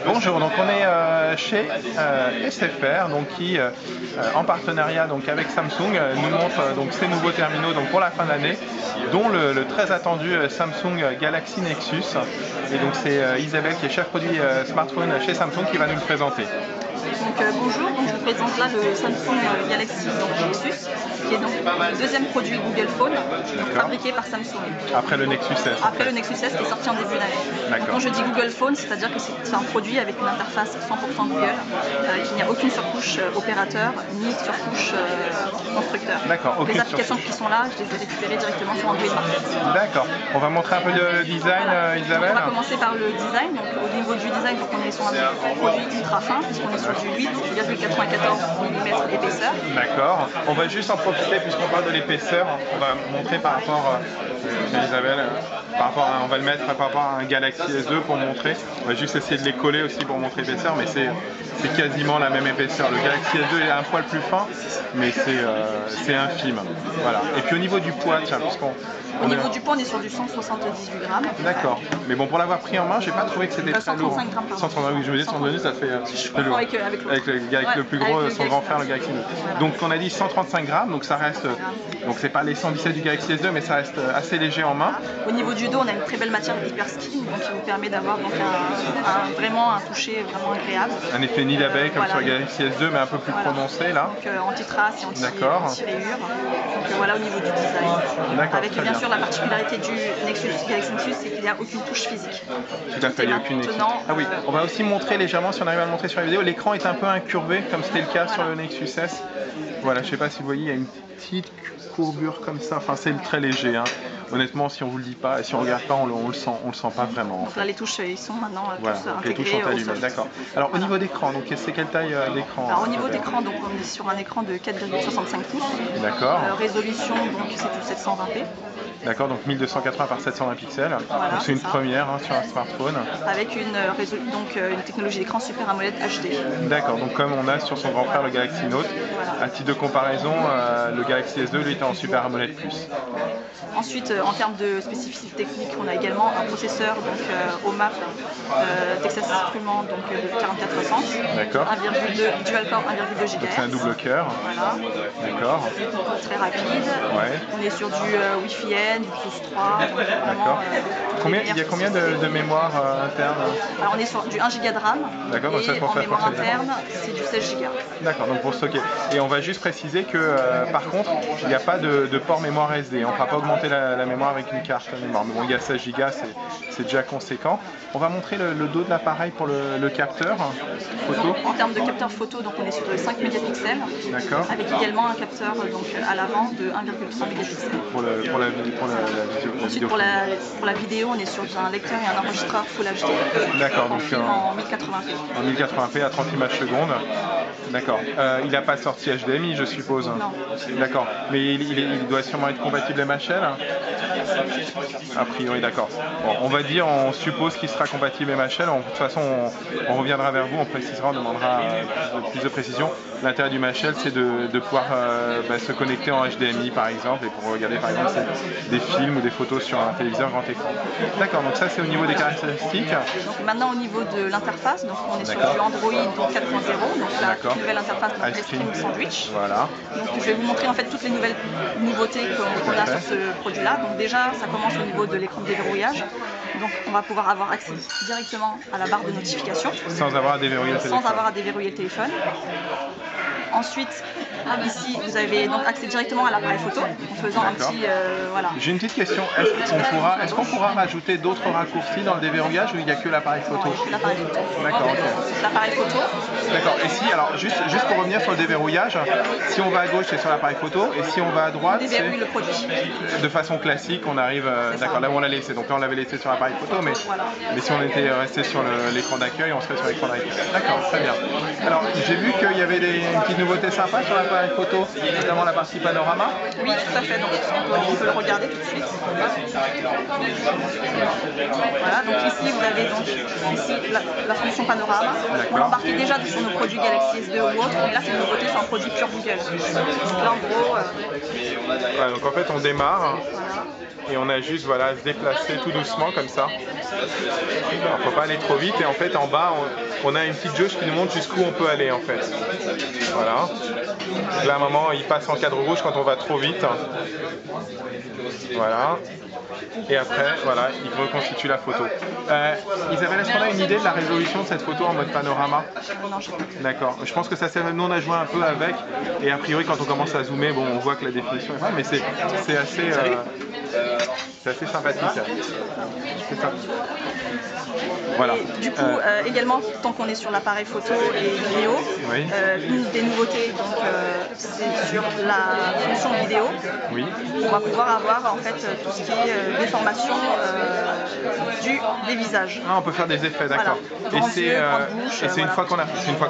Bonjour, donc on est chez SFR, donc qui en partenariat donc avec Samsung nous montre donc ces nouveaux terminaux donc pour la fin d'année, dont le très attendu Samsung Galaxy Nexus. Et donc c'est Isabelle qui est chef produit smartphone chez Samsung qui va nous le présenter. Bonjour, je vous présente là le Samsung Galaxy Nexus, qui est donc le deuxième produit Google Phone fabriqué par Samsung. Après le Nexus S. Après le Nexus S qui est sorti en début d'année. Quand je dis Google Phone, c'est-à-dire que c'est un produit avec une interface 100% Google, qu'il n'y a aucune surcouche opérateur ni surcouche constructeur. D'accord. Les applications qui sont là, je les ai récupérées directement sur Android Market. D'accord. On va montrer un peu le design, Isabelle. On va commencer par le design. Donc, au niveau du design, donc, on est sur un produit ultra fin, puisqu'on est sur du 8,94 mm d'épaisseur. D'accord. On va juste en profiter puisqu'on parle de l'épaisseur. On va montrer par rapport à Isabelle, on va le mettre par rapport à un Galaxy S2 pour montrer. On va juste essayer de les coller aussi pour montrer l'épaisseur, mais c'est quasiment la même épaisseur. Le Galaxy S2 est un poil plus fin, mais c'est infime. Voilà. Et puis au niveau du poids, tiens, au niveau du poids, on est sur du 178 grammes. D'accord. Mais bon, pour l'avoir pris en main, j'ai pas trouvé que c'était très lourd. 135 grammes. 135, oui, je me dis 132, ça fait plus lourd. Avec le plus gros, son grand frère, le Galaxy Note. Voilà. Donc on a dit 135 grammes, donc ça reste, donc c'est pas les 117 du Galaxy S2, mais ça reste assez léger en main. Au niveau du dos, on a une très belle matière hyper skin, donc qui vous permet d'avoir vraiment un toucher vraiment agréable. Un effet nid d'abeille comme sur le Galaxy S2, mais un peu plus prononcé là. Donc anti-trace et anti-rayures. Donc voilà au niveau du design. Avec bien sûr la particularité du Galaxy Nexus, c'est qu'il n'y a aucune touche physique. Tout à fait, il n'y a aucune touche. Ah oui, on va aussi montrer légèrement, si on arrive à le montrer sur la vidéo, l'écran est un peu incurvé, comme c'était le cas sur le Nexus S. Voilà, je sais pas si vous voyez, il y a une petite courbure comme ça, enfin c'est très léger. Hein. Honnêtement, si on vous le dit pas, et si on regarde pas, on le sent pas vraiment. Donc là, les touches, ils sont maintenant voilà, donc les touches sont allumées, d'accord. Alors au niveau d'écran, donc c'est quelle taille d'écran? Alors au niveau d'écran, donc on est sur un écran de 4,65 pouces. D'accord. Résolution, donc c'est du 720p. D'accord, donc 1280 par 720 pixels. Voilà, donc c'est une première sur un smartphone. Avec une technologie d'écran Super AMOLED HD. D'accord, donc comme on a sur son grand frère le Galaxy Note. Voilà. À titre de comparaison, le Galaxy S2 lui était en Super AMOLED+. Ensuite, en termes de spécificités techniques, on a également un processeur OMAP Texas Instruments de 4460. D'accord. 1,2 dual-core 1,2 GHz. Donc c'est un double cœur. Voilà. D'accord. Très rapide. Ouais. On est sur du Wi-Fi N, du Bluetooth 3. D'accord. Il y a combien de mémoire interne? Alors on est sur du 1 Go de RAM. D'accord, donc ça pour en faire mémoire interne, c'est du 16 Go. D'accord, donc pour stocker. Et on va juste préciser que par contre, il n'y a pas de port mémoire SD. On ne fera pas augmenter la mémoire avec une carte mémoire. Mais bon, il y a 16 Go, c'est déjà conséquent. On va montrer le dos de l'appareil pour le capteur photo. En termes de capteur photo, donc on est sur 5 mégapixels. D'accord. Avec également un capteur à l'avant de 1,3 mégapixels. Pour la vidéo. Ensuite, pour la vidéo, on est sur un lecteur et un enregistreur Full HD. D'accord, donc en 1080p. En 1080p à 30 images secondes. D'accord. Il n'a pas sorti HDMI, je suppose. Non. D'accord. Mais il doit sûrement être compatible MHL. A priori, d'accord. Bon, on suppose qu'il sera compatible MHL. De toute façon, on reviendra vers vous, on précisera, on demandera plus de précision. L'intérêt du MHL, c'est de pouvoir se connecter en HDMI, par exemple, et pour regarder, par exemple, des films ou des photos sur un téléviseur grand écran. D'accord, donc ça, c'est au niveau des caractéristiques. Donc maintenant, au niveau de l'interface, donc on est sur du Android 4.0, donc la nouvelle interface Ice Cream Sandwich. Voilà. Donc je vais vous montrer en fait toutes les nouvelles nouveautés qu'on a sur ce produit-là. Donc déjà, ça commence au niveau de l'écran de déverrouillage. Donc on va pouvoir avoir accès directement à la barre de notification. Sans avoir à déverrouiller le téléphone. Sans avoir à déverrouiller le téléphone. Ensuite, ici, vous avez donc accès directement à l'appareil photo en faisant un petit... voilà. J'ai une petite question. Est-ce qu'on pourra rajouter d'autres raccourcis dans le déverrouillage ou il n'y a que l'appareil photo? L'appareil photo. D'accord, ok. L'appareil photo. D'accord. Et si, alors juste pour revenir sur le déverrouillage, si on va à gauche, c'est sur l'appareil photo, et si on va à droite, c'est le produit. De façon classique, on arrive... D'accord, là où on l'a laissé. Donc là, on l'avait laissé sur l'appareil photo, mais si on était resté sur l'écran d'accueil, on serait sur l'écran d'accueil. D'accord, très bien. Alors, j'ai vu qu'il y avait une petite nouveauté sympa sur l'appareil photo, notamment la partie panorama. Oui, tout à fait. Donc, on peut le regarder tout de suite. Voilà, donc ici, vous avez donc la fonction panorama. On l'embarquait déjà sur nos produits Galaxy S2 ou autres, mais là, c'est une nouveauté, c'est un produit pure Google. Donc là, en gros... Voilà, donc en fait, on démarre. Et on a juste à se déplacer tout doucement comme ça. Il ne faut pas aller trop vite et en fait en bas on a une petite jauge qui nous montre jusqu'où on peut aller en fait. Voilà. Donc là, à un moment, il passe en cadre rouge quand on va trop vite. Voilà. Et après, voilà, il reconstitue la photo. Isabelle, est-ce qu'on a une idée de la résolution de cette photo en mode panorama? Non, je sais pas. D'accord. Je pense que ça, nous on a joué un peu avec, et a priori quand on commence à zoomer, bon, on voit que la définition est pas, mais c'est assez sympathique. C'est ça. Voilà. Et du coup, également, tant qu'on est sur l'appareil photo et vidéo, oui. Une des nouveautés, c'est sur la fonction vidéo. Oui. On va pouvoir avoir en fait tout ce qui est déformation des visages. Ah, on peut faire des effets, d'accord. Voilà. Et c'est une fois qu'on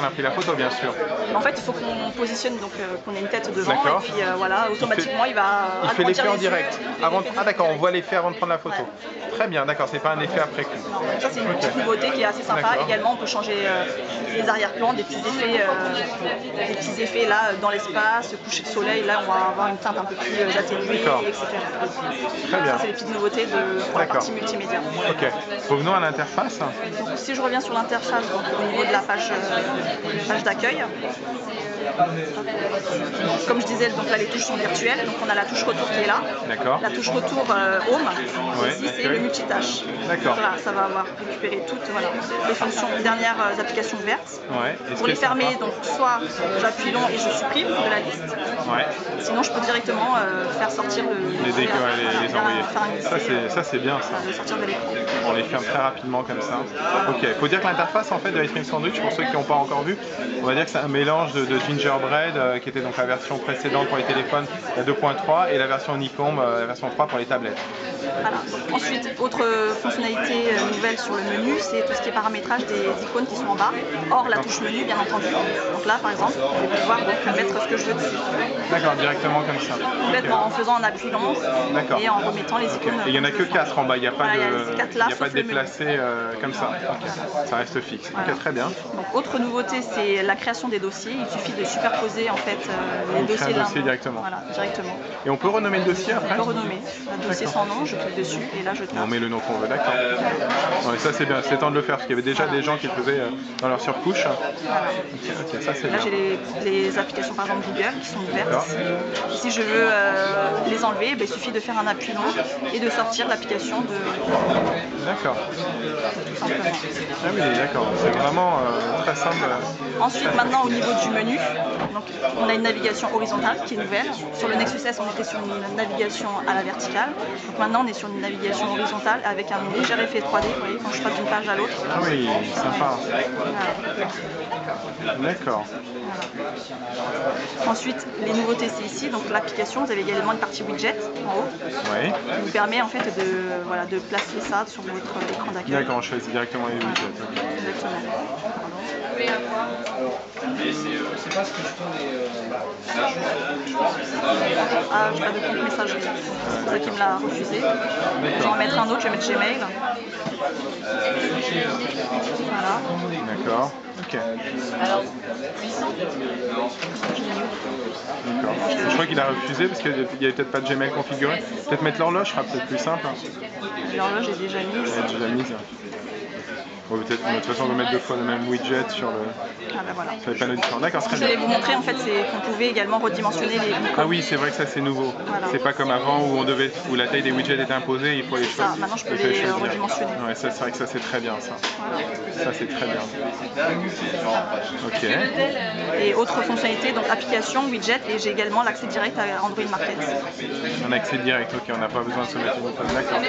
a pris la photo, bien sûr. En fait, il faut qu'on positionne, donc qu'on ait une tête devant, et puis voilà, automatiquement il va. Il fait l'effet en direct. Ah d'accord, on voit l'effet avant de prendre la photo. Ouais. Très bien, d'accord, c'est pas un effet après coup. Ça c'est une petite nouveauté qui est assez sympa. Également, on peut changer les arrière-plans, des petits effets là dans l'espace, coucher de soleil. Là, on va avoir une teinte un peu plus atténuée, etc. Très bien. Ça, c'est les petites nouveautés pour la partie multimédia. Ok. Revenons à l'interface. Donc, si je reviens sur l'interface, au niveau de la page d'accueil. Comme je disais, donc là les touches sont virtuelles, donc on a la touche retour qui est là. D'accord. La touche retour home, ici c'est le multitâche. D'accord. Voilà, ça va avoir récupéré toutes les fonctions, les dernières applications vertes. Ouais. Pour les fermer, donc soit j'appuie long et je supprime de la liste. Ouais. Sinon je peux directement faire sortir les envoyer. Ça c'est bien ça. Le sortir de l'écran. On les ferme très rapidement comme ça. Ok. Il faut dire que l'interface en fait de Ice Cream Sandwich, pour ceux qui n'ont pas encore vu, on va dire que c'est un mélange de Gingerbread qui était donc la version précédente pour les téléphones, la 2.3, et la version Nicombe, la version 3 pour les tablettes. Voilà. Ensuite, autre fonctionnalité nouvelle sur le menu, c'est tout ce qui est paramétrage des icônes qui sont en bas, hors la touche menu bien entendu. Donc là par exemple, je vais pouvoir mettre ce que je veux dessus. D'accord, directement comme ça. Complètement, en faisant un appui long et en remettant les icônes. Et il n'y en a que 4 en bas, il n'y a pas de déplacé comme ça. Okay. Ça reste fixe. Voilà. Ok, très bien. Donc autre nouveauté, c'est la création des dossiers. Il suffit de superposer en fait les dossiers directement. Voilà, directement. Et on peut renommer le dossier après? On peut renommer. Un dossier sans nom, je clique dessus et là je tape. On met le nom qu'on veut, d'accord. Ouais, ça c'est bien, c'est temps de le faire parce qu'il y avait déjà des gens qui le faisaient dans leur surcouche. Voilà. Okay, ça, là j'ai les applications par exemple Google qui sont ouvertes. Si je veux les enlever, il suffit de faire un appui long et de sortir l'application de. D'accord. Tout simplement. Ah oui, d'accord, c'est vraiment très simple. Ensuite, maintenant au niveau du menu, donc, on a une navigation horizontale qui est nouvelle. Sur le Nexus S, on était sur une navigation à la verticale. Donc maintenant, on est sur une navigation horizontale avec un léger effet 3D, vous voyez, quand je passe d'une page à l'autre. Ah oui, sympa. Voilà. D'accord. Voilà. Ensuite, les nouveautés, c'est ici. Donc l'application, vous avez également une partie widget en haut, qui vous permet en fait de placer ça sur votre écran d'accueil. D'accord, on choisit directement les widgets. Voilà. Exactement. Ah, j'ai pas de compte messagerie. C'est pour ça qu'il me l'a refusé. Je vais en mettre un autre, je vais mettre Gmail. Voilà. D'accord. Ok. Alors, d'accord. Je crois qu'il a refusé parce qu'il n'y avait peut-être pas de Gmail configuré. Peut-être mettre l'horloge sera peut-être plus simple. L'horloge est déjà mise. Elle est déjà mise. Bon, peut-être, de toute façon, on va mettre 2 fois le même widget sur les panneaux différents. D'accord, très bien. Je vais vous montrer en fait, c'est qu'on pouvait également redimensionner les icônes. Ah oui, c'est vrai que ça c'est nouveau. Voilà. C'est pas comme avant où la taille des widgets était imposée, il faut les choisir. Maintenant je peux les redimensionner. Ouais, c'est vrai que ça c'est très bien ça. Voilà. Ça c'est très bien. Ok. Et autre fonctionnalité, donc application, widget, et j'ai également l'accès direct à Android Market. Un accès direct, ok, on n'a pas besoin de se mettre une autre. D'accord.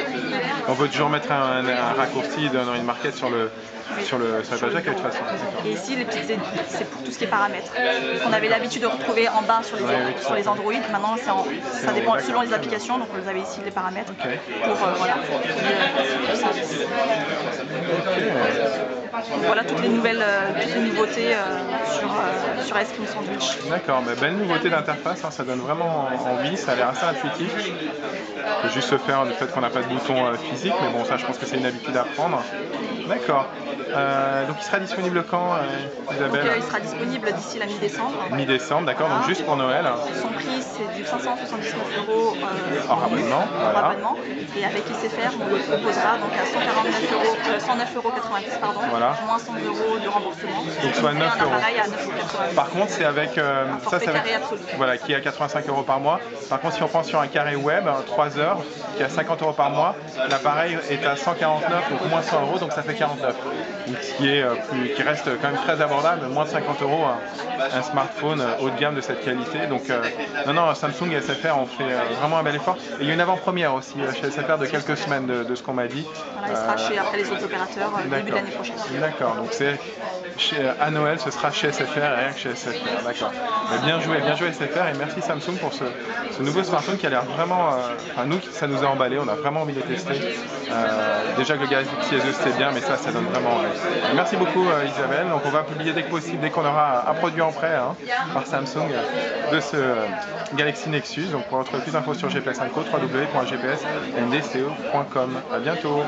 On peut toujours mettre un raccourci d'Android Market sur la page d'accueil de toute façon. Et ici, c'est pour tout ce qui est paramètres. On avait l'habitude de retrouver en bas sur les Android. Maintenant, ça dépend selon les applications. Donc, vous avez ici les paramètres pour voilà. Donc, voilà toutes les nouveautés sur Ice Cream Sandwich. D'accord, belle nouveauté d'interface, hein, ça donne vraiment envie, ça a l'air assez intuitif. Il faut juste se faire du fait qu'on n'a pas de bouton physique, mais bon, ça je pense que c'est une habitude à prendre. D'accord. Donc il sera disponible quand, Isabelle? Donc, il sera disponible d'ici la mi-décembre. Mi-décembre, d'accord, donc juste pour Noël. Son prix c'est du 579 € hors abonnement. Et avec ICFR, on le proposera donc à 109,90 €, pardon. Voilà. Voilà. Moins 100 € de remboursement. Donc soit 9 un euros. appareil à 9,90 €. Par contre, c'est avec ça, c'est avec carré absolu. voilà, qui est à 85 € par mois. Par contre, si on prend sur un carré web, 3 heures, qui est à 50 € par mois, l'appareil est à 149, donc moins 100 €, donc ça fait 49. Donc, ce qui est qui reste quand même très abordable, moins de 50 € un smartphone haut de gamme de cette qualité. Donc non, Samsung et SFR ont fait vraiment un bel effort. Et il y a une avant-première aussi chez SFR de quelques semaines de ce qu'on m'a dit. Voilà, il sera après les autres opérateurs début de l'année prochaine. D'accord, donc c'est à Noël, ce sera chez SFR et rien que chez SFR. D'accord. Bien joué SFR et merci Samsung pour ce nouveau smartphone qui a l'air vraiment. Enfin, nous, ça nous a emballé, on a vraiment envie de le tester. Déjà que le Galaxy S2 c'était bien, mais ça donne vraiment envie. Merci beaucoup Isabelle. Donc on va publier dès que possible, dès qu'on aura un produit en prêt par Samsung de ce Galaxy Nexus. Donc pour retrouver plus d'infos sur GPS Info, www.gpsndco.com. À bientôt.